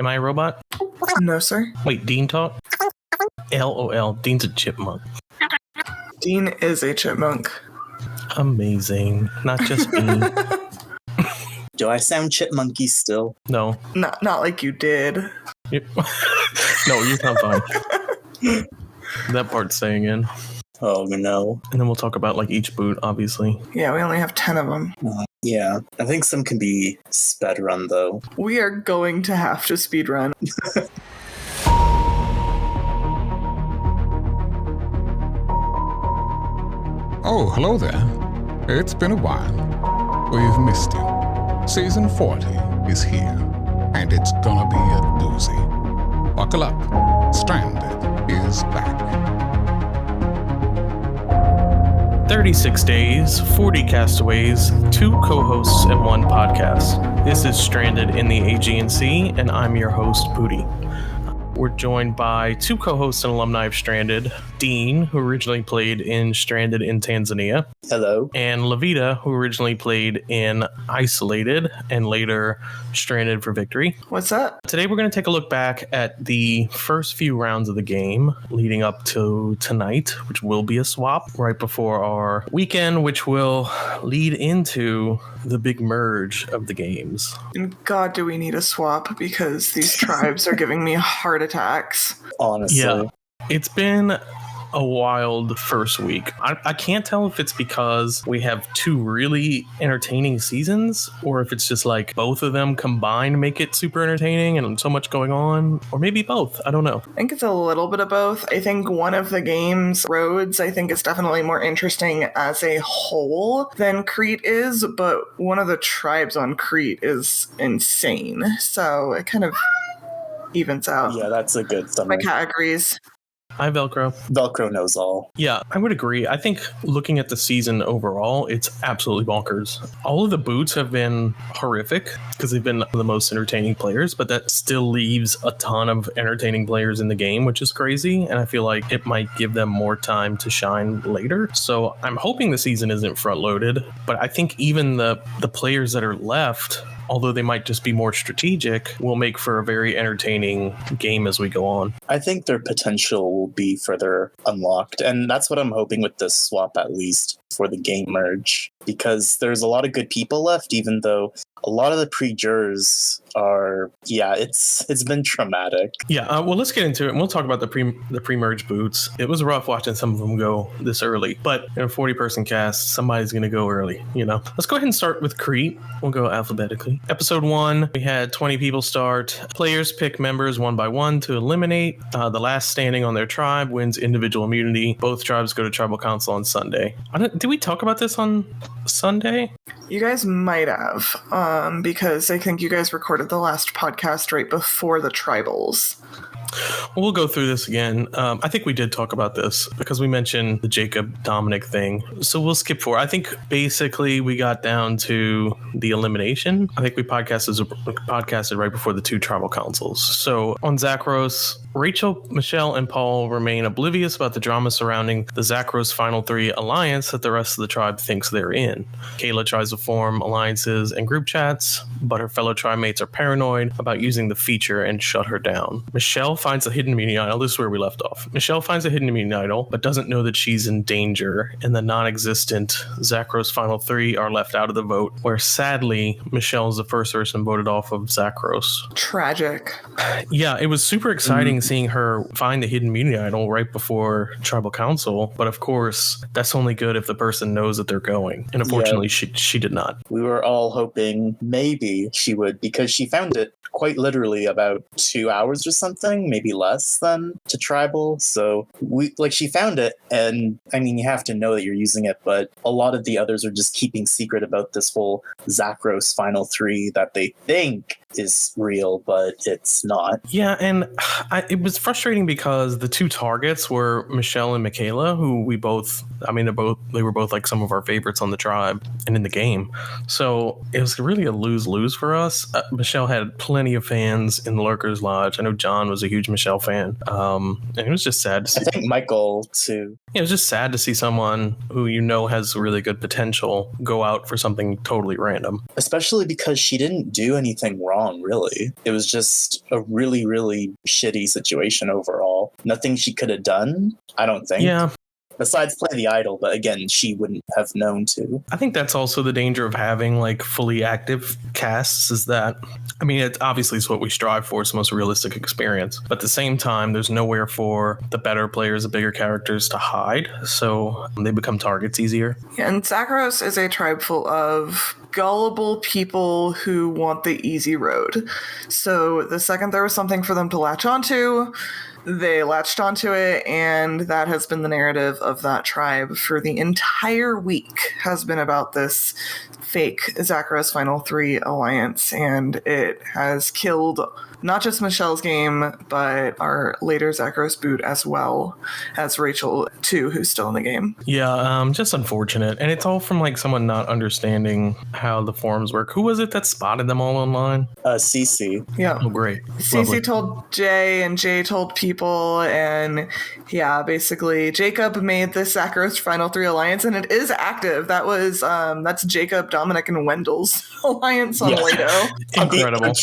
Am I a robot? No, sir. Wait, Dean talk? LOL. Dean's a chipmunk. Dean is a chipmunk. Amazing. Not just me. Do I sound chipmunky still? No. Not like you did. No, you sound fine. That part's staying in. Oh, no. And then we'll talk about like each boot, obviously. Yeah, we only have 10 of them. Yeah, I think some can be sped run, though. We are going to have to speedrun. Oh, hello there. It's been a while. We've missed you. Season 40 is here, and it's gonna be a doozy. Buckle up. Stranded is back. 36 days, 40 castaways, 2 co-hosts, and 1 podcast. This is Stranded in the Aegean Sea, and I'm your host, Poody. We're joined by 2 co-hosts and alumni of Stranded, Dean, who originally played in Stranded in Tanzania. Hello. And Loveita, who originally played in Isolated and later Stranded for Victory. What's up? Today we're going to take a look back at the first few rounds of the game leading up to tonight, which will be a swap right before our weekend, which will lead into the big merge of the games. And God, do we need a swap, because these tribes are giving me heart attacks. Honestly. Yeah, it's been a wild first week. I can't tell if it's because we have 2 really entertaining seasons, or if it's just like both of them combined make it super entertaining and so much going on, or maybe both. I don't know. I think it's a little bit of both. I think one of the games, Rhodes, I think is definitely more interesting as a whole than Crete is, but one of the tribes on Crete is insane. So it kind of evens out. Yeah, that's a good My summary. cat agrees. Hi, Velcro. Velcro knows all. Yeah, I would agree. I think looking at the season overall, it's absolutely bonkers. All of the boots have been horrific because they've been the most entertaining players, but that still leaves a ton of entertaining players in the game, which is crazy. And I feel like it might give them more time to shine later. So I'm hoping the season isn't front loaded, but I think even the players that are left, although they might just be more strategic, will make for a very entertaining game as we go on. I think their potential will be further unlocked, and that's what I'm hoping with this swap, at least for the game merge, because there's a lot of good people left, even though a lot of the pre-jurors are, it's been traumatic. Yeah, well, let's get into it, and we'll talk about the pre-merge boots. It was rough watching some of them go this early, but in a 40-person cast, somebody's going to go early, you know? Let's go ahead and start with Crete. We'll go alphabetically. Episode 1, we had 20 people start. Players pick members 1 by 1 to eliminate. The last standing on their tribe wins individual immunity. Both tribes go to tribal council on Sunday. Did we talk about this on Sunday? You guys might have, because I think you guys recorded the last podcast right before the tribals. We'll go through this again. I think we did talk about this because we mentioned the Jacob Dominic thing. So we'll skip forward. I think basically we got down to the elimination. I think we podcasted right before the 2 tribal councils. So on Zachros, Rachel, Michelle, and Paul remain oblivious about the drama surrounding the Zachros Final 3 alliance that the rest of the tribe thinks they're in. Kayla tries to form alliances and group chats, but her fellow tribe mates are paranoid about using the feature and shut her down. Michelle finds a hidden immunity idol. This is where we left off. Michelle finds a hidden immunity idol, but doesn't know that she's in danger, and the non-existent Zachros Final 3 are left out of the vote, where sadly, Michelle is the first person voted off of Zachros. Tragic. Yeah, it was super exciting seeing her find the hidden immunity idol right before tribal council, but of course, that's only good if the person knows that they're going, and unfortunately, she did not. We were all hoping maybe she would, because she found it quite literally about 2 hours or something, maybe less than to tribal. So she found it, and I mean, you have to know that you're using it, but a lot of the others are just keeping secret about this whole Zachros Final 3 that they think is real, but it's not. Yeah, and it was frustrating because the 2 targets were Michelle and Michaela, who we both, they were both like some of our favorites on the tribe and in the game. So it was really a lose-lose for us. Michelle had plenty of fans in the Lurkers Lodge. I know John was a huge Michelle fan. And it was just sad to see. I think Michael too. Yeah, it was just sad to see someone who has really good potential go out for something totally random. Especially because she didn't do anything wrong. wrong, really. It was just a really, really shitty situation overall. Nothing she could have done, I don't think. Yeah. Besides play the idol, but again, she wouldn't have known to. I think that's also the danger of having like fully active casts is that, I mean, it obviously is what we strive for. It's the most realistic experience. But at the same time, there's nowhere for the better players, the bigger characters to hide. So they become targets easier. Yeah, and Zakros is a tribe full of gullible people who want the easy road. So the second there was something for them to latch onto, they latched onto it, and that has been the narrative of that tribe for the entire week, has been about this fake Zakros Final 3 alliance, and it has killed not just Michelle's game, but our later Zakros boot as well as Rachel, too, who's still in the game. Yeah, just unfortunate. And it's all from like someone not understanding how the forums work. Who was it that spotted them all online? Cece. Yeah. Oh, great. Cece told Jay, and Jay told people, and yeah, basically Jacob made this Zakros Final 3 alliance, and it is active. That was that's Jacob, Dominic, and Wendell's alliance on Lato. Incredible.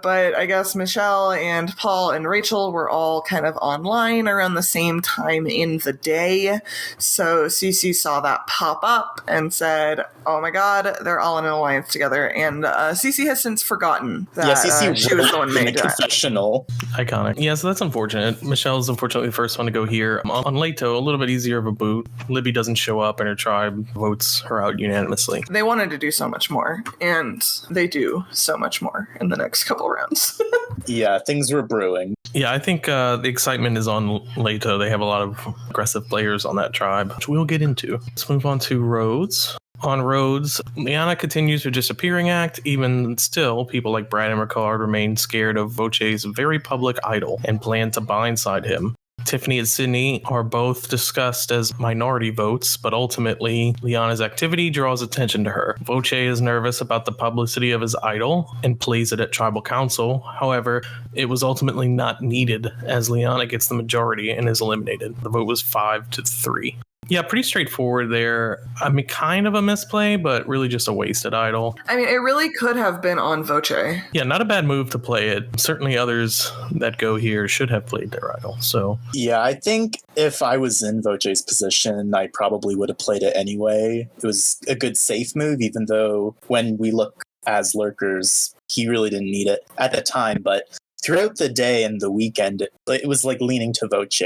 But I guess Michelle and Paul and Rachel were all kind of online around the same time in the day. So Cece saw that pop up and said, oh my god, they're all in an alliance together. And Cece has since forgotten that Cece she was the one made that. Confessional. Iconic. Yeah, so that's unfortunate. Michelle's unfortunately the first one to go here. On Lato, a little bit easier of a boot. Libby doesn't show up and her tribe votes her out unanimously. They wanted to do so much more, and they do so much more in the next couple rounds. Yeah, things were brewing. Yeah, I think the excitement is on Lato. They have a lot of aggressive players on that tribe, which we'll get into. Let's move on to Rhodes. On Rhodes, Liana continues her disappearing act. Even still, people like Brad and Ricard remain scared of Voce's very public idol and plan to blindside him. Tiffany and Sydney are both discussed as minority votes, but ultimately, Liana's activity draws attention to her. Voce is nervous about the publicity of his idol and plays it at tribal council. However, it was ultimately not needed as Liana gets the majority and is eliminated. The vote was 5-3. Yeah, pretty straightforward there. I mean, kind of a misplay, but really just a wasted idol. I mean, it really could have been on Voce. Yeah, not a bad move to play it. Certainly others that go here should have played their idol. So yeah, I think if I was in Voce's position, I probably would have played it anyway. It was a good safe move, even though when we look as lurkers, he really didn't need it at the time, but throughout the day and the weekend, it was like leaning to Voce.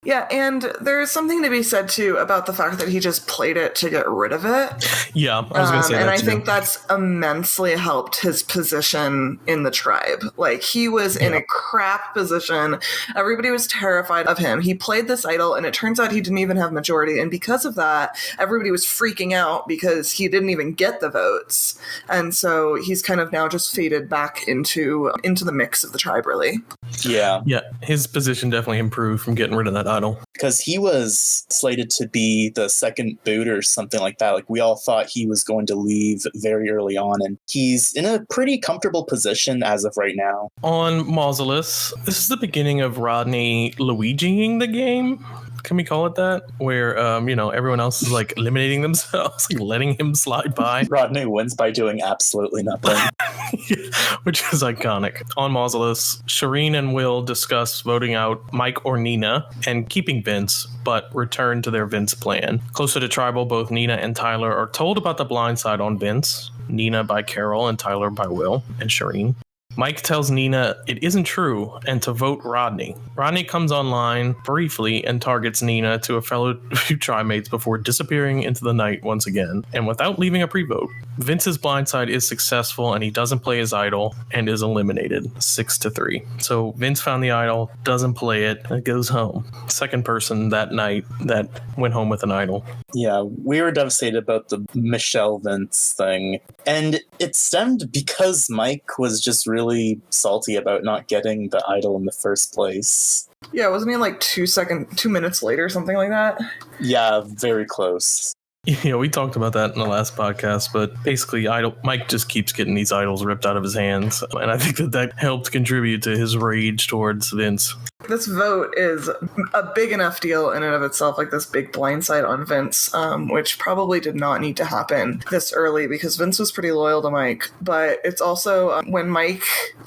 Yeah, and there's something to be said too about the fact that he just played it to get rid of it. Yeah, I was going to say that and I too. think that's immensely helped his position in the tribe. Like, he was in a crap position. Everybody was terrified of him. He played this idol, and it turns out he didn't even have majority. And because of that, everybody was freaking out because he didn't even get the votes. And so he's kind of now just faded back into the mix of the tribe, really. Yeah. Yeah, his position definitely improved from getting rid of that idol. Because he was slated to be the second boot or something like that. Like, we all thought he was going to leave very early on, and he's in a pretty comfortable position as of right now. On Mausolus, this is the beginning of Rodney Luigiing the game. Can we call it that? Where, everyone else is like eliminating themselves, like letting him slide by. Rodney wins by doing absolutely nothing. Which is iconic. On Mausolus, Shireen and Will discuss voting out Mike or Nina and keeping Vince, but return to their Vince plan. Closer to Tribal, both Nina and Tyler are told about the blind side on Vince. Nina by Carol and Tyler by Will and Shireen. Mike tells Nina it isn't true and to vote Rodney. Rodney comes online briefly and targets Nina to a fellow tri-mates before disappearing into the night once again. And without leaving a pre-vote, Vince's blindside is successful and he doesn't play his idol and is eliminated 6-3. So Vince found the idol, doesn't play it, and goes home. Second person that night that went home with an idol. Yeah, we were devastated about the Michelle Vince thing. And it stemmed because Mike was just really salty about not getting the idol in the first place. Yeah, wasn't he like 2 minutes later, something like that? Yeah, very close. Yeah, we talked about that in the last podcast, but basically Mike just keeps getting these idols ripped out of his hands, and I think that helped contribute to his rage towards Vince. This vote is a big enough deal in and of itself, like this big blindside on Vince, which probably did not need to happen this early because Vince was pretty loyal to Mike. But it's also when Mike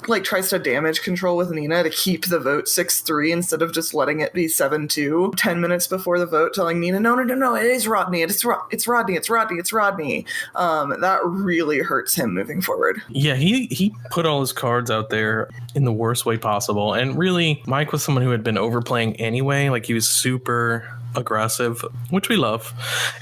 like tries to damage control with Nina to keep the vote 6-3 instead of just letting it be 7-2 10 minutes before the vote, telling Nina, no, it is Rodney, it's Rodney. That really hurts him moving forward. Yeah, he put all his cards out there in the worst way possible. And really, Mike was someone who had been overplaying anyway. Like, he was super aggressive, which we love,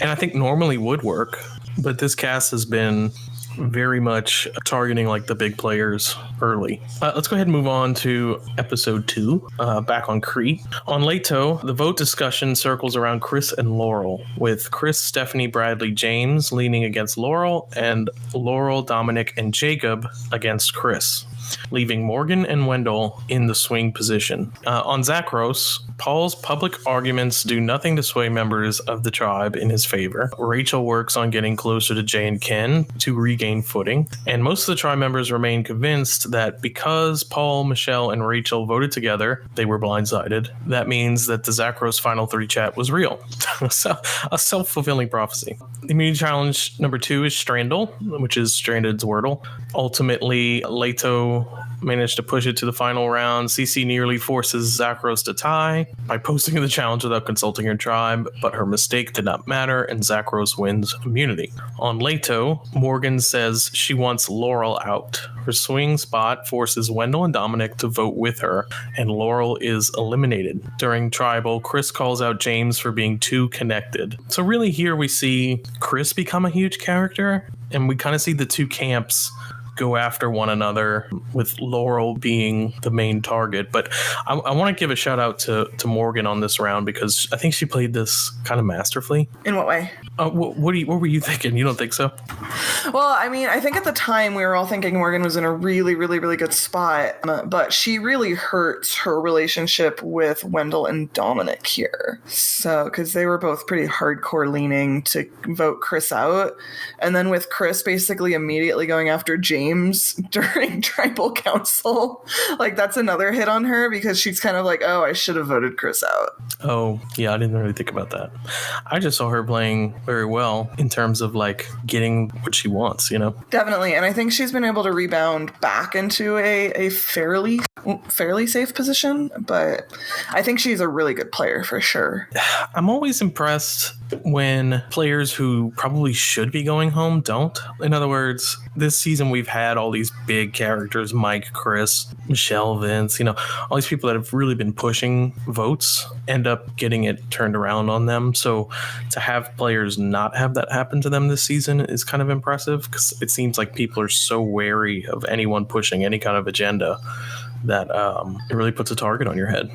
and I think normally would work. But this cast has been very much targeting like the big players early. Let's go ahead and move on to episode 2, back on Crete. On Leto, the vote discussion circles around Chris and Laurel, with Chris, Stephanie, Bradley, James leaning against Laurel, and Laurel, Dominic, and Jacob against Chris, leaving Morgan and Wendell in the swing position. On Zakros, Paul's public arguments do nothing to sway members of the tribe in his favor. Rachel works on getting closer to Jay and Ken to regain footing, and most of the tribe members remain convinced that because Paul, Michelle, and Rachel voted together, they were blindsided. That means that the Zakros Final 3 chat was real. So, a self-fulfilling prophecy. Immunity challenge number 2 is Strandle, which is Stranded's Wordle. Ultimately, Leto managed to push it to the final round. CC nearly forces Zakros to tie by posting the challenge without consulting her tribe, but her mistake did not matter, and Zakros wins immunity. On Leto, Morgan says she wants Laurel out. Her swing spot forces Wendell and Dominic to vote with her, and Laurel is eliminated. During Tribal, Chris calls out James for being too connected. So really here we see Chris become a huge character, and we kind of see the two camps go after one another, with Laurel being the main target. But I want to give a shout out to Morgan on this round, because I think she played this kind of masterfully. In what way? What were you thinking? You don't think so? Well, I mean, I think at the time we were all thinking Morgan was in a really, really, really good spot, but she really hurts her relationship with Wendell and Dominic here. So, because they were both pretty hardcore leaning to vote Chris out. And then with Chris basically immediately going after James during Tribal Council, like that's another hit on her, because she's kind of like, oh, I should have voted Chris out. Oh, yeah, I didn't really think about that. I just saw her playing very well in terms of like getting what she wants, you know? Definitely. And I think she's been able to rebound back into a fairly safe position, but I think she's a really good player for sure. I'm always impressed when players who probably should be going home don't. In other words, this season we've had all these big characters, Mike, Chris, Michelle, Vince, you know, all these people that have really been pushing votes end up getting it turned around on them. So to have players not have that happen to them this season is kind of impressive, because it seems like people are so wary of anyone pushing any kind of agenda that it really puts a target on your head.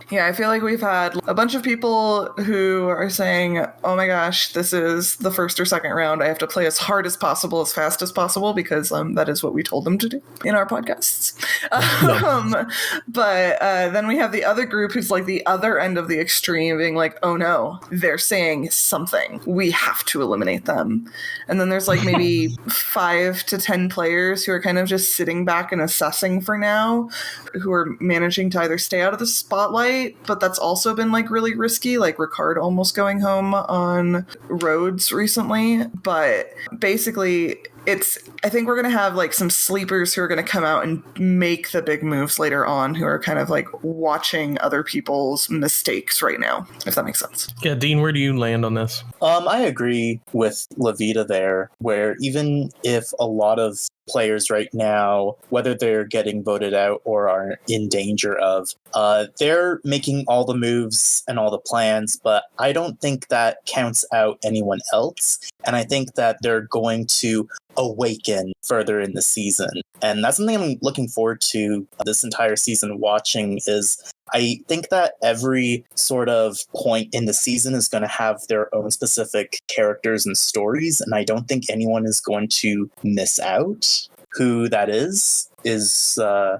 Yeah, I feel like we've had a bunch of people who are saying, oh my gosh, this is the first or second round. I have to play as hard as possible, as fast as possible, because that is what we told them to do in our podcasts. But then we have the other group who's like the other end of the extreme, being like, oh no, they're saying something. We have to eliminate them. And then there's like maybe 5 to 10 players who are kind of just sitting back and assessing for now, who are managing to either stay out of the spotlight, but that's also been like really risky, like Ricard almost going home on Rhodes recently. But basically I think we're going to have like some sleepers who are going to come out and make the big moves later on, who are kind of like watching other people's mistakes right now, if that makes sense. Yeah, Dean, where do you land on this? I agree with Loveita there, where even if a lot of players right now, whether they're getting voted out or are in danger of, they're making all the moves and all the plans, but I don't think that counts out anyone else. And I think that they're going to awaken further in the season. And that's something I'm looking forward to this entire season watching. Is I think that every sort of point in the season is going to have their own specific characters and stories, and I don't think anyone is going to miss out. Who that is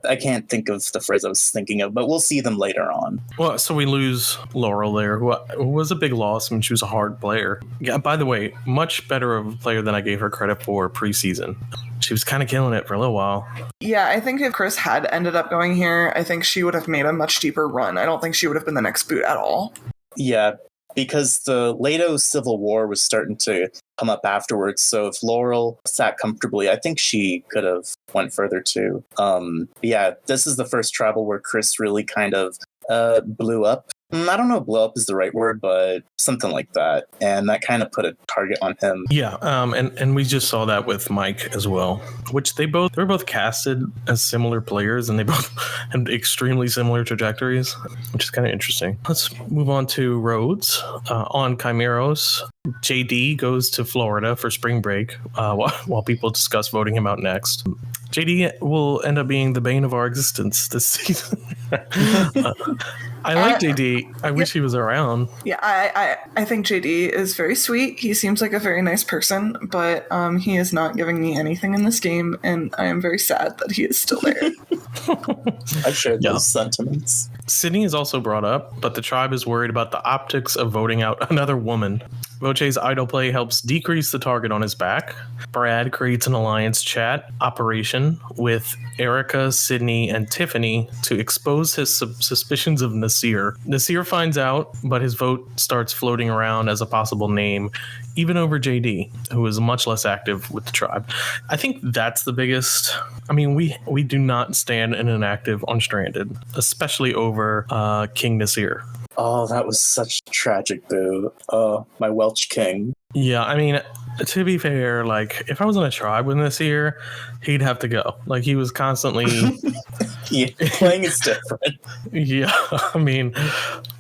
I can't think of the phrase I was thinking of, but we'll see them later on. Well, so we lose Laurel there, who was a big loss. I mean, she was a hard player. Yeah, by the way, much better of a player than I gave her credit for preseason. She was kind of killing it for a little while. Yeah, I think if Chris had ended up going here, I think she would have made a much deeper run. I don't think she would have been the next boot at all. Yeah, because the Leto Civil War was starting to come up afterwards. So if Laurel sat comfortably, I think she could have went further too. Yeah, this is the first tribal where Chris really kind of blew up. I don't know if blow up is the right word, but something like that. And that kind of put a target on him. Yeah, and we just saw that with Mike as well, which they were both casted as similar players, and they both had extremely similar trajectories, which is kind of interesting. Let's move on to Rhodes. On Chimeros, JD goes to Florida for spring break while people discuss voting him out next. JD will end up being the bane of our existence this season. I like JD. I wish he was around. Yeah, I think JD is very sweet. He seems like a very nice person, but he is not giving me anything in this game, and I am very sad that he is still there. I share those sentiments. Sydney is also brought up, but the tribe is worried about the optics of voting out another woman. Voce's idol play helps decrease the target on his back. Brad creates an alliance chat operation with Erica, Sydney, and Tiffany to expose his suspicions of Nasir. Nasir finds out, but his vote starts floating around as a possible name, even over JD, who is much less active with the tribe. I think that's the biggest. I mean, we do not stand in an active on Stranded, especially over King Nasir. Oh, that was such a tragic boo. Oh, my Welch King. Yeah, I mean, to be fair, like, if I was in a tribe with Nasir, he'd have to go. Like, he was constantly... Yeah, playing is different. Yeah, I mean,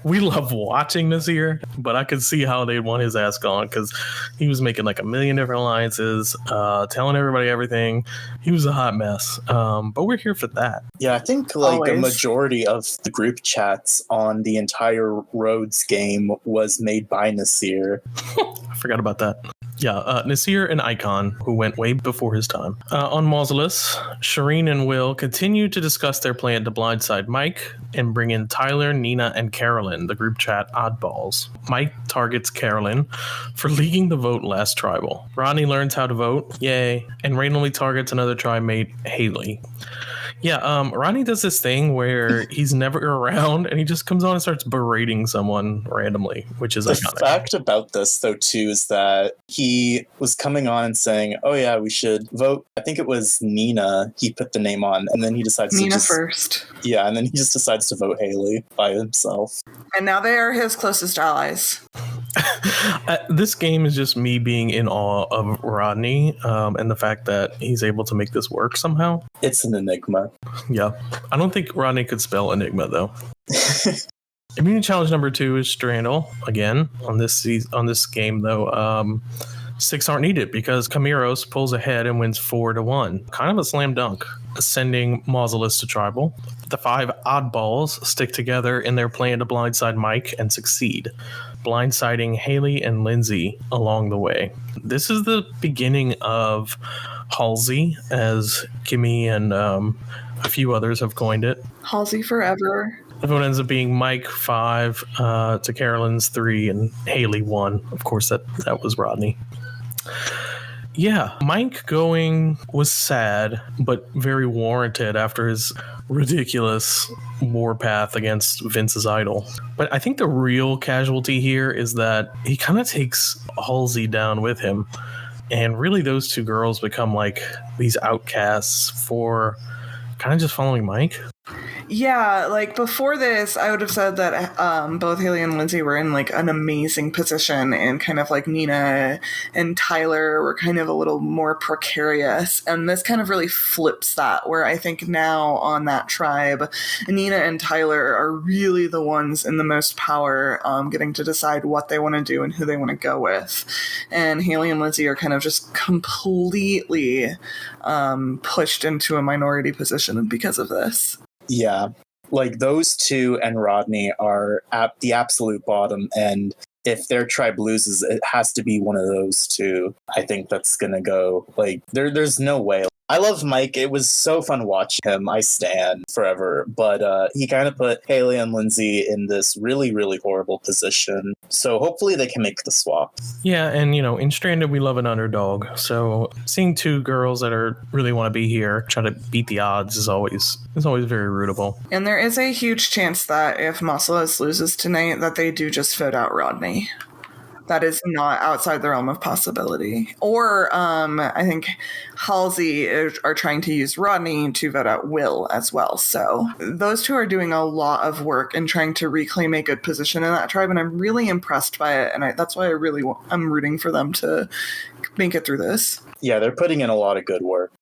we love watching Nasir, but I could see how they'd want his ass gone, because he was making like a million different alliances, telling everybody everything. He was a hot mess, but we're here for that. Yeah, I think like Always. a majority of the group chats on the entire Rhodes game was made by Nasir. I forgot about that. Yeah, Nasir and Icon, who went way before his time. On Mausolus, Shireen and Will continue to discuss their plan to blindside Mike and bring in Tyler, Nina, and Carolyn, the group chat oddballs. Mike targets Carolyn for leaking the vote last tribal. Rodney learns how to vote, yay, and randomly targets another tribe mate, Haley. Yeah, Rodney does this thing where he's never around and he just comes on and starts berating someone randomly, which is iconic. The fact about this, though, too, is that he was coming on and saying, oh, yeah, we should vote. I think it was Nina he put the name on, and then he decides Nina to just... first. Yeah, and then he just decides to vote Haley by himself. And now they are his closest allies. This game is just me being in awe of Rodney and the fact that he's able to make this work somehow. It's an enigma. Yeah. I don't think Rodney could spell enigma, though. Immunity challenge number 2 is Strandle. Again, on this game, though, 6 aren't needed because Camiros pulls ahead and wins 4-1. Kind of a slam dunk, sending Mausolus to tribal. The 5 oddballs stick together in their plan to blindside Mike and succeed, blindsiding Haley and Lindsay along the way. This is the beginning of Halsey, as Kimmy and a few others have coined it. Halsey forever. The vote ends up being Mike 5 to Carolyn's 3 and Haley 1. Of course, that was Rodney. Yeah, Mike going was sad, but very warranted after his ridiculous warpath against Vince's idol. But I think the real casualty here is that he kind of takes Halsey down with him. And really those two girls become like these outcasts for kind of just following Mike. Yeah, like before this, I would have said that both Haley and Lindsay were in like an amazing position, and kind of like Nina and Tyler were kind of a little more precarious. And this kind of really flips that, where I think now on that tribe, Nina and Tyler are really the ones in the most power, getting to decide what they want to do and who they want to go with. And Haley and Lindsay are kind of just completely pushed into a minority position because of this. Yeah, like those two and Rodney are at the absolute bottom, and if their tribe loses, it has to be one of those two. I think that's gonna go like there's no way. I love Mike. It was so fun watching him. I stan forever. But he kind of put Haley and Lindsay in this really, really horrible position. So hopefully they can make the swap. Yeah, and in Stranded we love an underdog. So seeing two girls that really want to be here, try to beat the odds is always very rootable. And there is a huge chance that if Marcellus loses tonight, that they do just vote out Rodney. That is not outside the realm of possibility. Or I think Halsey are trying to use Rodney to vote out Will as well. So those two are doing a lot of work and trying to reclaim a good position in that tribe. And I'm really impressed by it. And that's why I'm rooting for them to make it through this. Yeah, they're putting in a lot of good work.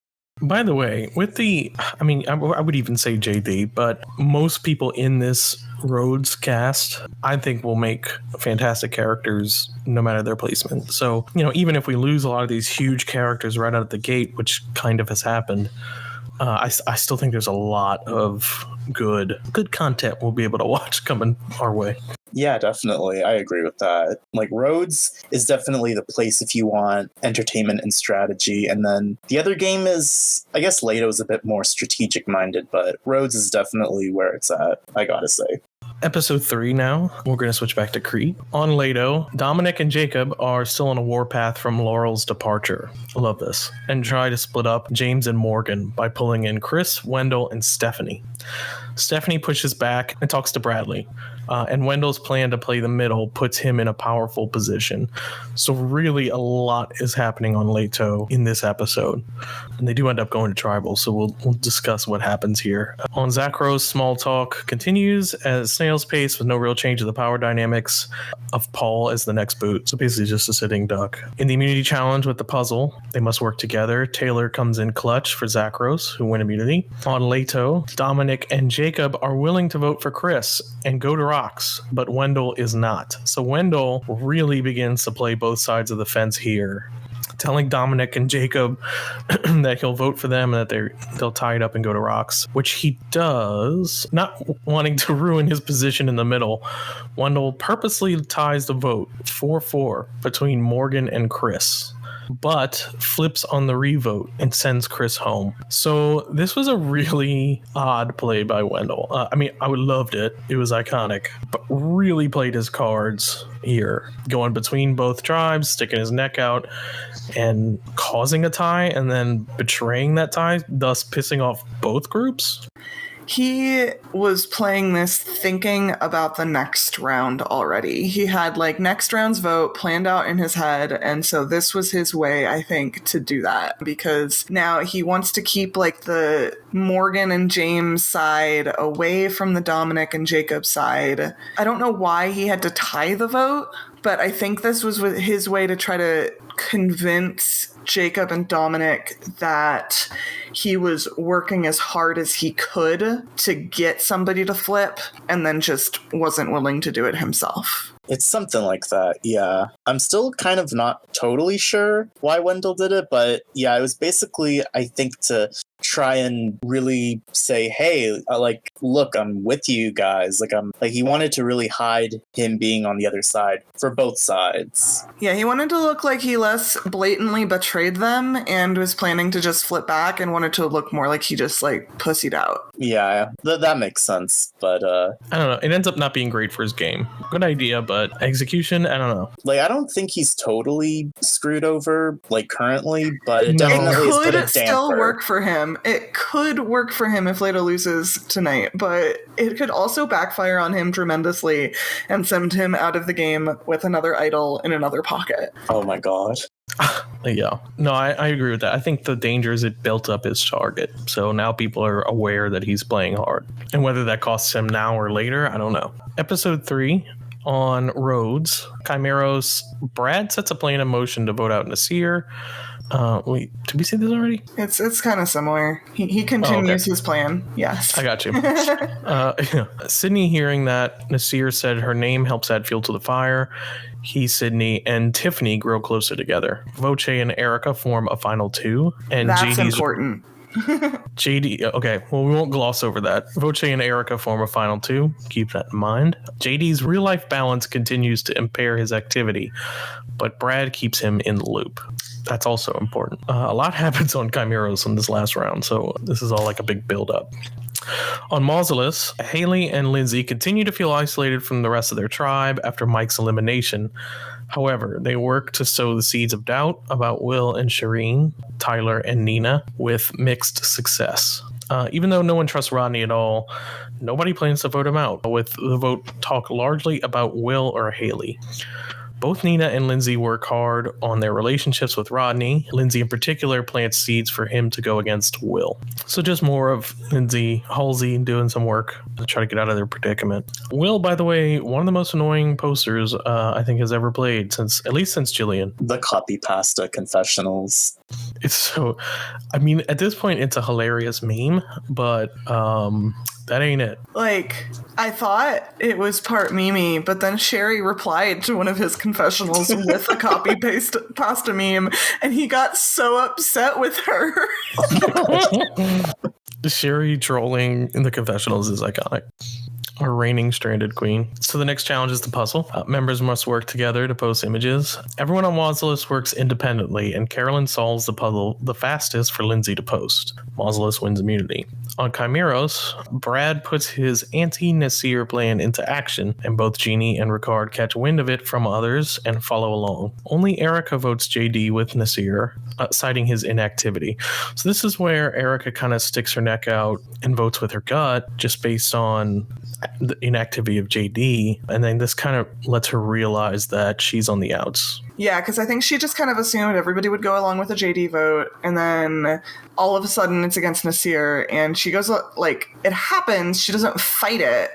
By the way, I would even say JD, but most people in this Rhodes cast, I think, will make fantastic characters no matter their placement. So, even if we lose a lot of these huge characters right out of the gate, which kind of has happened, I still think there's a lot of good content we'll be able to watch coming our way. Yeah, definitely. I agree with that. Like, Rhodes is definitely the place if you want entertainment and strategy. And then the other game is, I guess Leto's a bit more strategic minded, but Rhodes is definitely where it's at, I gotta say. Episode 3 now. We're going to switch back to Crete. On Leto, Dominic and Jacob are still on a warpath from Laurel's departure. I love this. And try to split up James and Morgan by pulling in Chris, Wendell, and Stephanie. Stephanie pushes back and talks to Bradley. And Wendell's plan to play the middle puts him in a powerful position. So really a lot is happening on Leto in this episode. And they do end up going to tribal, so we'll discuss what happens here. On Zakros, small talk continues at snail's pace with no real change of the power dynamics of Paul as the next boot. So basically just a sitting duck. In the immunity challenge with the puzzle, they must work together. Taylor comes in clutch for Zakros, who win immunity. On Leto, Dominic and Jacob are willing to vote for Chris and go to rocks, but Wendell is not. So Wendell really begins to play both sides of the fence here, telling Dominic and Jacob that he'll vote for them and that they'll tie it up and go to rocks, which he does, not wanting to ruin his position in the middle. Wendell purposely ties the vote 4-4 between Morgan and Chris, but flips on the revote and sends Chris home. So this was a really odd play by Wendell. I loved it. It was iconic, but really played his cards here, going between both tribes, sticking his neck out and causing a tie and then betraying that tie, thus pissing off both groups. He was playing this thinking about the next round already. He had next round's vote planned out in his head. And so this was his way, I think, to do that, because now he wants to keep the Morgan and James side away from the Dominic and Jacob side. I don't know why he had to tie the vote, but I think this was his way to try to convince Jacob and Dominic that he was working as hard as he could to get somebody to flip and then just wasn't willing to do it himself. It's something like that, yeah. I'm still kind of not totally sure why Wendell did it, but yeah, it was basically, I think, to try and really say, hey, look, I'm with you guys. He wanted to really hide him being on the other side for both sides. Yeah, he wanted to look like he less blatantly betrayed them and was planning to just flip back and wanted to look more like he just pussied out. Yeah, that makes sense, but I don't know. It ends up not being great for his game. Good idea, but execution, I don't know. I don't think he's totally screwed over currently, but it definitely has put a damper. It could still work for him. It could work for him if Leto loses tonight, but it could also backfire on him tremendously and send him out of the game with another idol in another pocket. Oh my god. Yeah. No, I agree with that. I think the danger is it built up his target. So now people are aware that he's playing hard. And whether that costs him now or later, I don't know. Episode 3. On Rhodes, Chimeros, Brad sets a plan in motion to vote out Nasir. Wait, did we see this already? It's kind of similar. He continues his plan. Yes. I got you. Sydney, hearing that Nasir said her name helps add fuel to the fire, he, Sydney, and Tiffany grow closer together. Voce and Erica form a final two. And That's important. JD, okay, well, we won't gloss over that. Voce and Erica form a final two. Keep that in mind. JD's real-life balance continues to impair his activity, but Brad keeps him in the loop. That's also important. A lot happens on Chimeros in this last round, so this is all like a big build-up. On Mausolus, Haley and Lindsay continue to feel isolated from the rest of their tribe after Mike's elimination. However, they work to sow the seeds of doubt about Will and Shireen, Tyler and Nina, with mixed success. Even though no one trusts Rodney at all, nobody plans to vote him out, with the vote talk largely about Will or Haley. Both Nina and Lindsay work hard on their relationships with Rodney. Lindsay in particular plants seeds for him to go against Will. So just more of Lindsay, Halsey doing some work to try to get out of their predicament. Will, by the way, one of the most annoying posters I think has ever played, at least since Jillian. The copy pasta confessionals. It's so, I mean, at this point it's a hilarious meme, but that ain't it. Like, I thought it was part Mimi, but then Sherry replied to one of his confessionals with a copy paste pasta meme, and he got so upset with her. Sherry trolling in the confessionals is iconic. Our reigning stranded queen. So the next challenge is the puzzle. Members must work together to post images. Everyone on Mausolus works independently, and Carolyn solves the puzzle the fastest for Lindsay to post. Mausolus wins immunity. On Chimeros, Brad puts his anti-Nasir plan into action, and both Jeannie and Ricard catch wind of it from others and follow along. Only Erica votes JD with Nasir, citing his inactivity. So this is where Erica kind of sticks her neck out and votes with her gut, just based on the inactivity of JD, and then this kind of lets her realize that she's on the outs. Yeah, because I think she just kind of assumed everybody would go along with a JD vote, and then all of a sudden it's against Nasir, and she goes, like, it happens, she doesn't fight it,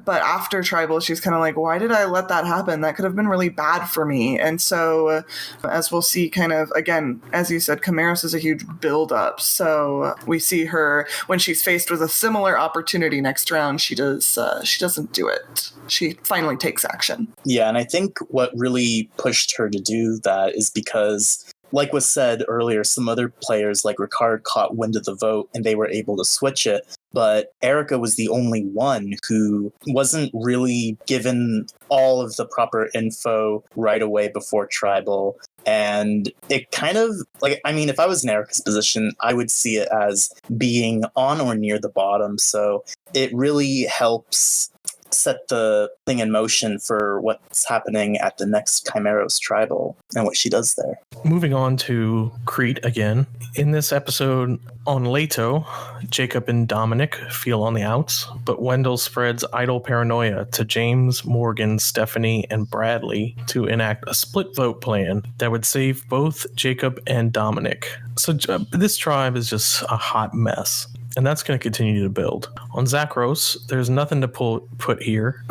but after Tribal, she's kind of like, why did I let that happen? That could have been really bad for me. And so, as we'll see, kind of, again, as you said, Chimeros is a huge build-up. So we see her, when she's faced with a similar opportunity next round, she doesn't do it. She finally takes action. Yeah, and I think what really pushed her to do that is because, like was said earlier, some other players like Ricard caught wind of the vote and they were able to switch it. But Erica was the only one who wasn't really given all of the proper info right away before Tribal. And it kind of, like, I mean, if I was in Erica's position, I would see it as being on or near the bottom. So it really helps set the thing in motion for what's happening at the next Chimeros Tribal and what she does there. Moving on to Crete again. In this episode on Leto, Jacob and Dominic feel on the outs, but Wendell spreads idle paranoia to James, Morgan, Stephanie, and Bradley to enact a split vote plan that would save both Jacob and Dominic. So this tribe is just a hot mess. And that's going to continue to build. On Zakros, there's nothing to put here.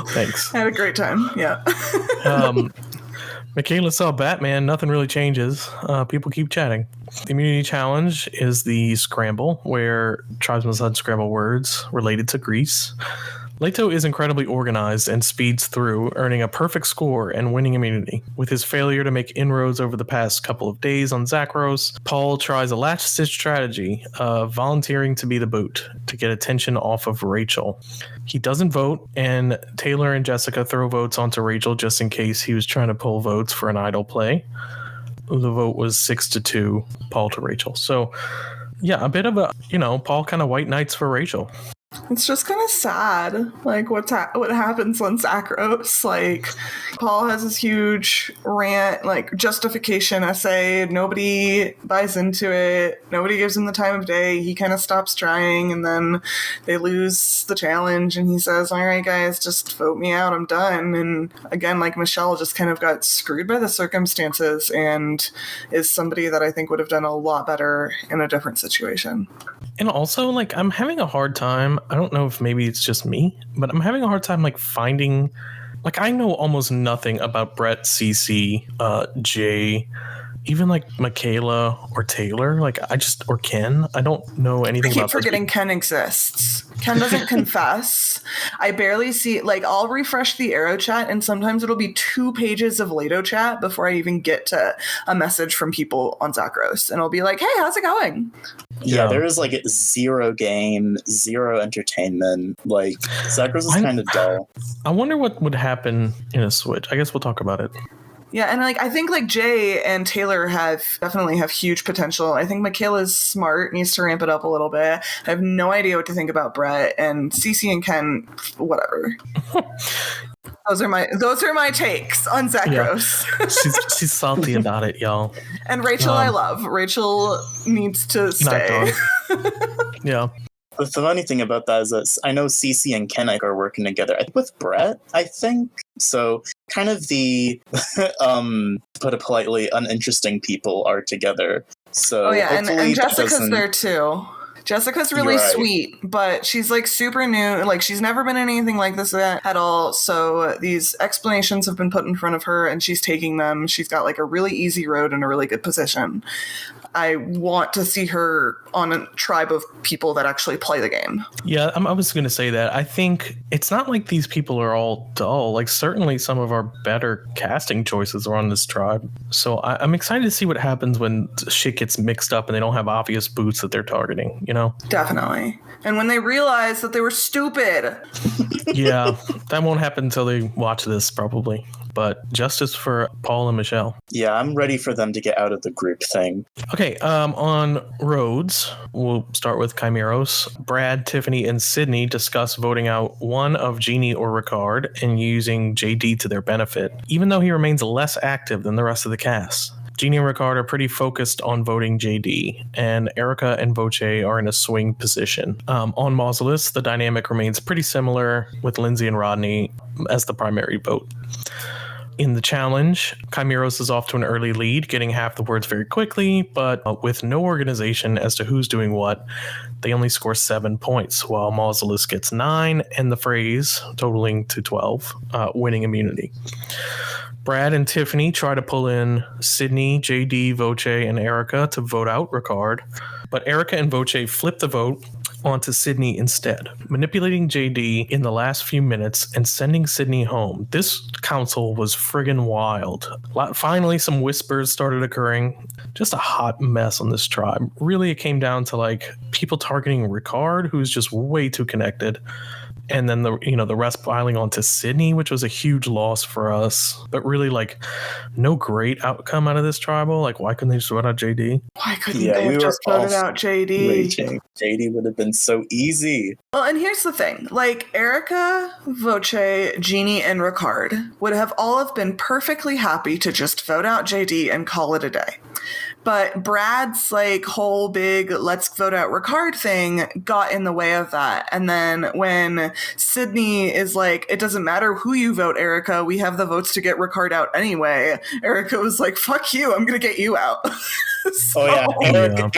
Thanks. I had a great time. Yeah. Michaela saw Batman. Nothing really changes. People keep chatting. The immunity challenge is the scramble, where tribes must unscramble words related to Greece. Leto is incredibly organized and speeds through, earning a perfect score and winning immunity. With his failure to make inroads over the past couple of days on Zakros, Paul tries a last-ditch strategy of volunteering to be the boot to get attention off of Rachel. He doesn't vote, and Taylor and Jessica throw votes onto Rachel just in case he was trying to pull votes for an idle play. The vote was 6-2, Paul to Rachel. So, yeah, a bit of a, Paul kind of white knights for Rachel. It's just kind of sad, like what happens on Zakros. Like, Paul has this huge rant, like justification essay. Nobody buys into it. Nobody gives him the time of day. He kind of stops trying, and then they lose the challenge. And he says, "All right, guys, just vote me out. I'm done." And again, like Michelle, just kind of got screwed by the circumstances, and is somebody that I think would have done a lot better in a different situation. And also, like, I'm having a hard time. I don't know if maybe it's just me, but I'm having a hard time, like, finding, like, I know almost nothing about Brett, Cece, Jay, even, like, Michaela or Taylor. Like, or Ken. I don't know anything about I keep forgetting Ken exists. Ken doesn't confess. I barely see, like, I'll refresh the Arrow chat, and sometimes it'll be 2 pages of Lato chat before I even get to a message from people on Zachros. And I'll be like, hey, how's it going? Yeah, there is like 0 game, 0 entertainment. Like, Zachros is kind of dull. I wonder what would happen in a Switch. I guess we'll talk about it. Yeah, and like I think like Jay and Taylor definitely have huge potential. I think Michaela's smart, needs to ramp it up a little bit. I have no idea what to think about Brett, and Cece and Ken, whatever. Those are my takes on Zachros. Yeah. She's salty about it, y'all. And Rachel, I love. Rachel needs to stay. Yeah. The funny thing about that is that I know Cece and Ken are working together. I think with Brett, I think. So kind of the, to put it politely, uninteresting people are together. So oh yeah, and Jessica's there too. Jessica's really sweet, but she's like super new. Like she's never been in anything like this at all. So these explanations have been put in front of her and she's taking them. She's got like a really easy road and a really good position. I want to see her on a tribe of people that actually play the game. Yeah, I was going to say that. I think it's not like these people are all dull. Like certainly some of our better casting choices are on this tribe. So I'm excited to see what happens when shit gets mixed up and they don't have obvious boots that they're targeting, you know? Definitely. And when they realize that they were stupid. Yeah, that won't happen until they watch this probably. But justice for Paul and Michelle. Yeah, I'm ready for them to get out of the group thing. Okay, on Rhodes, we'll start with Chimeros. Brad, Tiffany, and Sydney discuss voting out one of Jeannie or Ricard and using JD to their benefit, even though he remains less active than the rest of the cast. Jeannie and Ricard are pretty focused on voting JD, and Erica and Voce are in a swing position. On Mausolus, the dynamic remains pretty similar with Lindsay and Rodney as the primary vote. In the challenge, Chimeros is off to an early lead, getting half the words very quickly, but with no organization as to who's doing what, they only score 7 points, while Mausolus gets 9 and the phrase, totaling to 12, winning immunity. Brad and Tiffany try to pull in Sydney, JD, Voce, and Erica to vote out Ricard, but Erica and Voce flip the vote onto Sydney instead, manipulating JD in the last few minutes and sending Sydney home. This council was friggin' wild. Finally, some whispers started occurring. Just a hot mess on this tribe. Really, it came down to like people targeting Ricard, who's just way too connected. And then the rest piling onto Sydney, which was a huge loss for us. But really, like, no great outcome out of this tribal. Like, why couldn't they just vote out JD? Why couldn't they have just voted out JD? Raging. JD would have been so easy. Well, and here's the thing. Like, Erica, Voce, Jeannie, and Ricard would have all have been perfectly happy to just vote out JD and call it a day. But Brad's like whole big let's vote out Ricard thing got in the way of that. And then when Sydney is like, it doesn't matter who you vote, Erica, we have the votes to get Ricard out anyway. Erica was like, fuck you, I'm going to get you out. So, Erica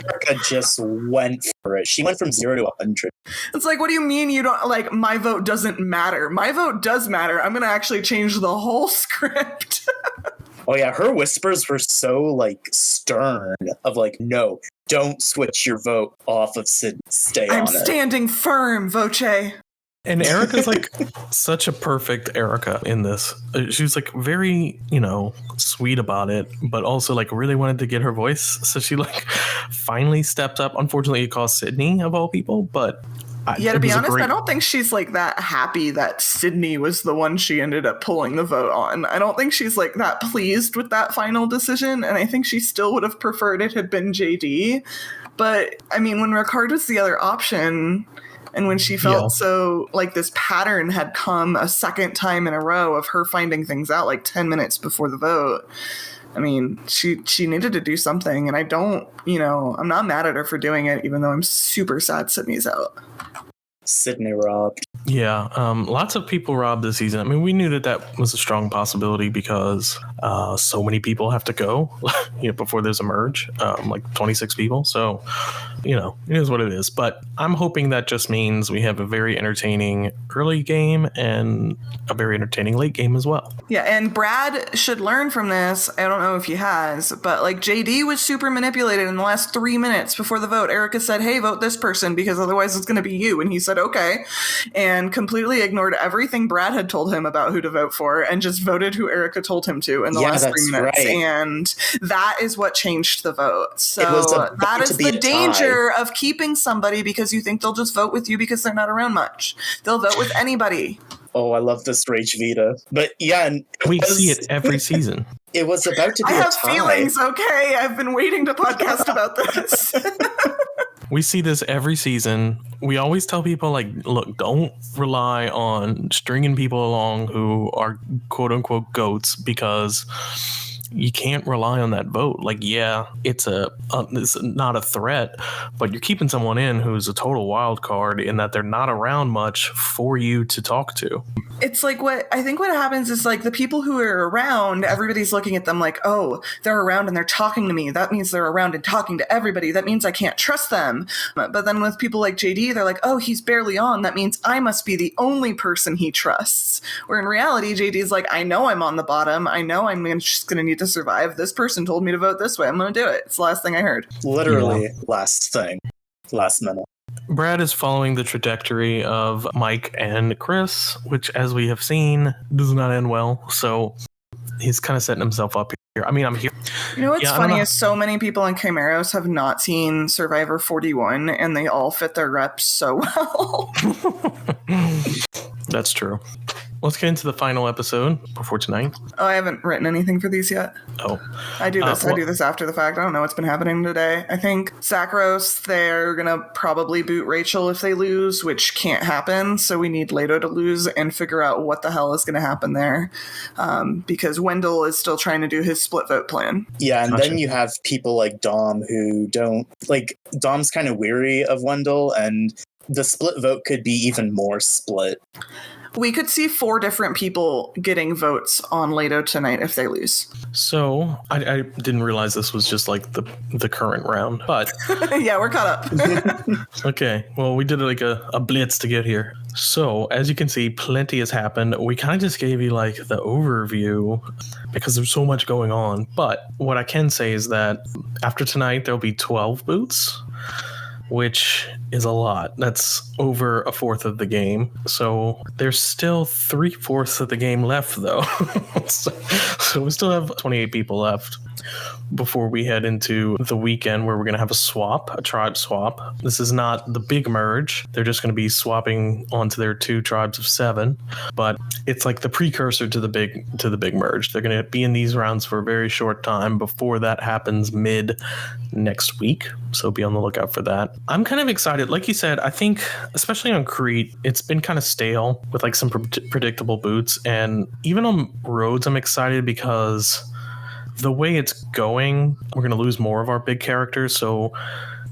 just went for it. She went from 0 to 100. It's like, what do you mean you don't, like, my vote doesn't matter? My vote does matter. I'm going to actually change the whole script. Oh yeah, her whispers were so like stern of like, no, don't switch your vote off of Sid. Stay on it. I'm standing firm, Voce. And Erica's like such a perfect Erica in this. She was like very, sweet about it, but also like really wanted to get her voice. So she like finally stepped up. Unfortunately, it cost Sydney of all people, but to be honest, I don't think she's like that happy that Sydney was the one she ended up pulling the vote on. I don't think she's like that pleased with that final decision, and I think she still would have preferred it had been JD. But I mean, when Ricard was the other option, and when she felt so like this pattern had come a second time in a row of her finding things out like 10 minutes before the vote, I mean, she needed to do something, and I don't, I'm not mad at her for doing it, even though I'm super sad Sydney's out. Sydney robbed. Yeah, lots of people robbed this season. I mean, we knew that was a strong possibility because so many people have to go before there's a merge, like 26 people. So, it is what it is. But I'm hoping that just means we have a very entertaining early game and a very entertaining late game as well. Yeah, and Brad should learn from this. I don't know if he has, but like JD was super manipulated in the last 3 minutes before the vote. Erica said, hey, vote this person because otherwise it's going to be you. And he said, okay, and completely ignored everything Brad had told him about who to vote for and just voted who Erica told him to in the last 3 minutes. Right. And that is what changed the vote. So that is the danger of keeping somebody because you think they'll just vote with you because they're not around much. They'll vote with anybody. Oh, I love this Rage Vita. But yeah, and we see it every season. It was about to be I a have tie. feelings, okay? I've been waiting to podcast about this. We see this every season. We always tell people, like, look, don't rely on stringing people along who are quote unquote goats because you can't rely on that vote. Like, yeah, it's not a threat, but you're keeping someone in who's a total wild card in that they're not around much for you to talk to. It's like what happens is like the people who are around, everybody's looking at them like, oh, they're around and they're talking to me. That means they're around and talking to everybody. That means I can't trust them. But then with people like JD, they're like, oh, he's barely on. That means I must be the only person he trusts. Where in reality, JD's like, I know I'm on the bottom. I know I'm just going to need to survive. This person told me to vote this way. I'm going to do it. It's the last thing I heard. Literally last minute. Brad is following the trajectory of Mike and Chris, which, as we have seen, does not end well. So he's kind of setting himself up here. I mean, I'm here. You know what's funny is so many people in Chimeros have not seen Survivor 41, and they all fit their reps so well. That's true. Let's get into the final episode before tonight. Oh, I haven't written anything for these yet. Oh. I do this. I do this after the fact. I don't know what's been happening today. I think Sakros, they're going to probably boot Rachel if they lose, which can't happen. So we need Leto to lose and figure out what the hell is going to happen there. Because Wendell is still trying to do his split vote plan. Yeah, and then you have people like Dom who don't... Like, Dom's kind of weary of Wendell, and the split vote could be even more split. We could see 4 different people getting votes on Leto tonight if they lose. So I didn't realize this was just like the current round, but yeah, we're caught up. Okay, well, we did like a blitz to get here. So as you can see, plenty has happened. We kind of just gave you like the overview because there's so much going on. But what I can say is that after tonight, there'll be 12 boots, which is a lot. That's over a fourth of the game. So there's still 3/4 of the game left, though. so we still have 28 people left before we head into the weekend where we're going to have a tribe swap. This is not the big merge. They're just going to be swapping onto their 2 tribes of 7, but it's like the precursor to the big merge. They're going to be in these rounds for a very short time before that happens mid next week. So be on the lookout for that. I'm kind of excited. Like you said, I think especially on Crete, it's been kind of stale with like some predictable boots, and even on Rhodes, I'm excited because the way it's going, we're going to lose more of our big characters. So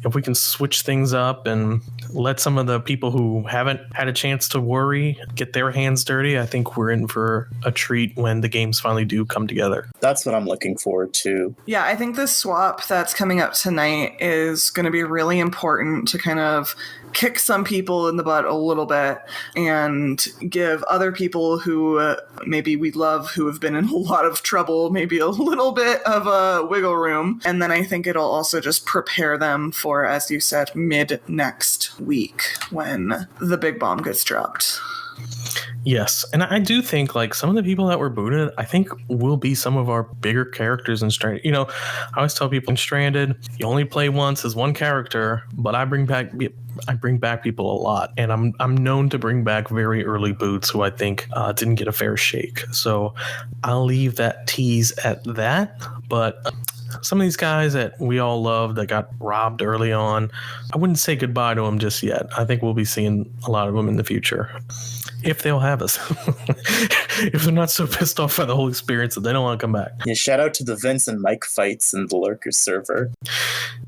if we can switch things up and let some of the people who haven't had a chance to worry get their hands dirty, I think we're in for a treat when the games finally do come together. That's what I'm looking forward to. Yeah, I think this swap that's coming up tonight is going to be really important to kind of kick some people in the butt a little bit and give other people who maybe we love, who have been in a lot of trouble, maybe a little bit of a wiggle room. And then I think it'll also just prepare them for, as you said, mid next week when the big bomb gets dropped. Yes, and I do think like some of the people that were booted, I think will be some of our bigger characters in Stranded. You know, I always tell people in Stranded, you only play once as one character, but I bring back people a lot, and I'm known to bring back very early boots who I think didn't get a fair shake. So I'll leave that tease at that, but some of these guys that we all love that got robbed early on, I wouldn't say goodbye to them just yet. I think we'll be seeing a lot of them in the future. If they'll have us. If they're not so pissed off by the whole experience that they don't want to come back. Yeah, shout out to the Vince and Mike fights in the Lurker server.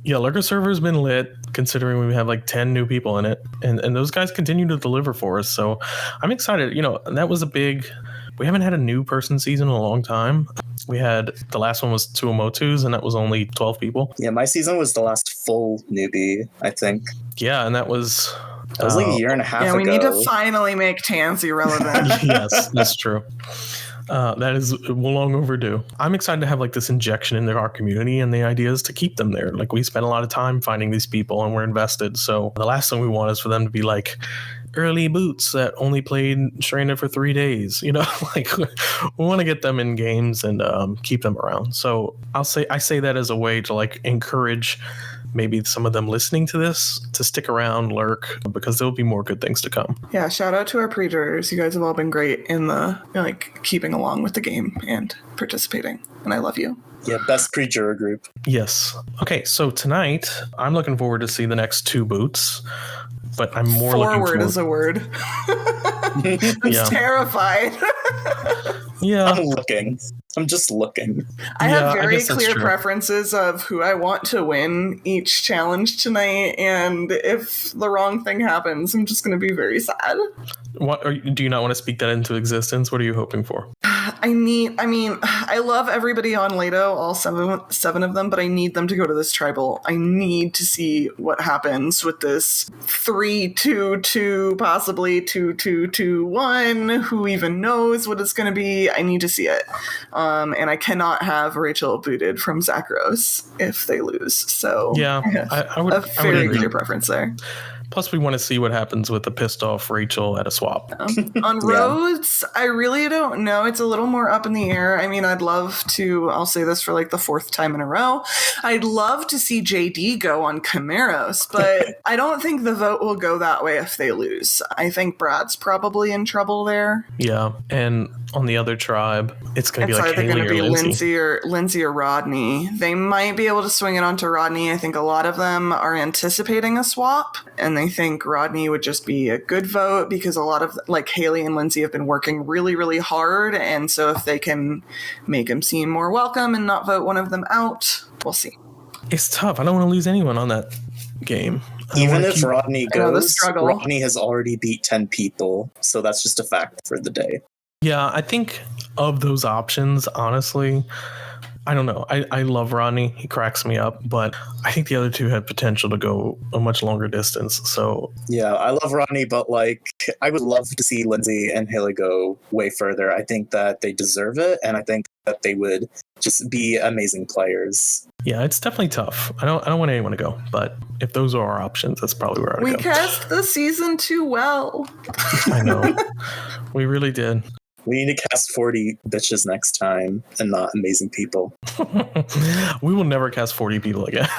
Yeah, Lurker server's been lit, considering we have like 10 new people in it. And those guys continue to deliver for us. So I'm excited. You know, that was we haven't had a new person season in a long time. We had the last one was 2 and that was only 12 people. Yeah, my season was the last full newbie, I think. Yeah, and that was like a year and a half ago. Yeah, we need to finally make Tansy relevant. Yes, that's true. That is long overdue. I'm excited to have like this injection into our community, and the idea is to keep them there. Like, we spent a lot of time finding these people and we're invested. So the last thing we want is for them to be like early boots that only played Stranded for 3 days. Like, we want to get them in games and keep them around. So I say that as a way to like encourage maybe some of them listening to this to stick around, lurk, because there'll be more good things to come. Yeah, shout out to our pre-jurors. You guys have all been great in the keeping along with the game and participating, and I love you. Yeah, best pre-juror group. Yes. Okay, so tonight I'm looking forward to see the next 2 boots, but I'm more looking forward. Forward is a word. I'm terrified. Yeah. I'm just looking. I have very clear preferences of who I want to win each challenge tonight, and if the wrong thing happens, I'm just going to be very sad. Do you not want to speak that into existence? What are you hoping for? I love everybody on Leto, all seven of them, but I need them to go to this tribal. I need to see what happens with this 3-2-2, possibly 2-2-2-1. Who even knows what it's going to be? I need to see it. And I cannot have Rachel booted from Zachros if they lose. So yeah, I would. A very clear preference there. Plus, we want to see what happens with the pissed off Rachel at a swap. On Rhodes, I really don't know. It's a little more up in the air. I mean, I'd love to, I'll say this for like the 4th time in a row, I'd love to see JD go on Camaros, but I don't think the vote will go that way if they lose. I think Brad's probably in trouble there. Yeah, and on the other tribe, it's going to be like either Haley going to be Lindsay. Lindsay or Rodney. They might be able to swing it onto Rodney. I think a lot of them are anticipating a swap, and they think Rodney would just be a good vote because a lot of like Haley and Lindsay have been working really, really hard, and so if they can make him seem more welcome and not vote one of them out, we'll see. It's tough. I don't want to lose anyone on that game. Even if Rodney goes, Rodney has already beat 10 people, so that's just a fact for the day. Yeah, I think of those options, honestly, I don't know. I love Rodney. He cracks me up, but I think the other 2 had potential to go a much longer distance. So yeah, I love Rodney, but like I would love to see Lindsay and Haley go way further. I think that they deserve it, and I think that they would just be amazing players. Yeah, it's definitely tough. I don't want anyone to go, but if those are our options, that's probably where I'd go. We cast the season too well. I know. We really did. We need to cast 40 bitches next time and not amazing people. We will never cast 40 people again.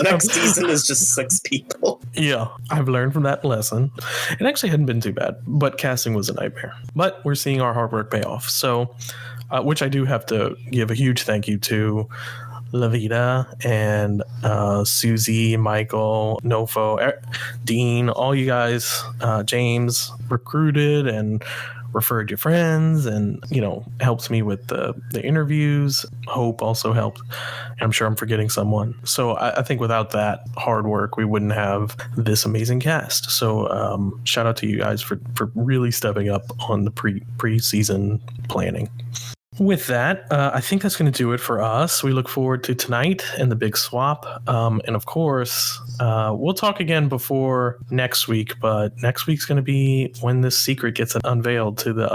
Next season is just 6 people. Yeah, I've learned from that lesson. It actually hadn't been too bad, but casting was a nightmare. But we're seeing our hard work pay off. So, which I do have to give a huge thank you to Loveita and Susie, Michael, Nofo, Dean, all you guys, James, recruited and referred your friends and, helped me with the interviews. Hope also helped. I'm sure I'm forgetting someone. So I think without that hard work, we wouldn't have this amazing cast. So shout out to you guys for really stepping up on the pre-season planning. With that, I think that's going to do it for us. We look forward to tonight and the big swap. And of course, we'll talk again before next week, but next week's going to be when this secret gets unveiled to the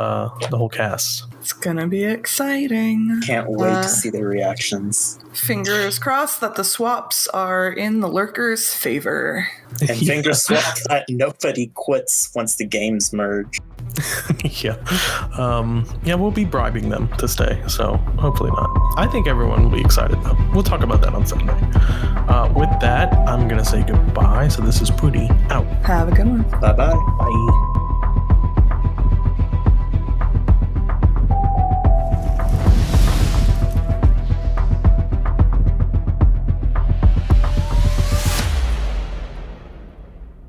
whole cast. It's going to be exciting. Can't wait to see their reactions. Fingers crossed that the swaps are in the lurkers' favor. And fingers crossed that nobody quits once the games merge. Yeah. We'll be bribing them to stay, so hopefully not. I think everyone will be excited, though. We'll talk about that on Sunday. With that, I'm going to say goodbye. So this is Poody, out. Have a good one. Bye-bye. Bye.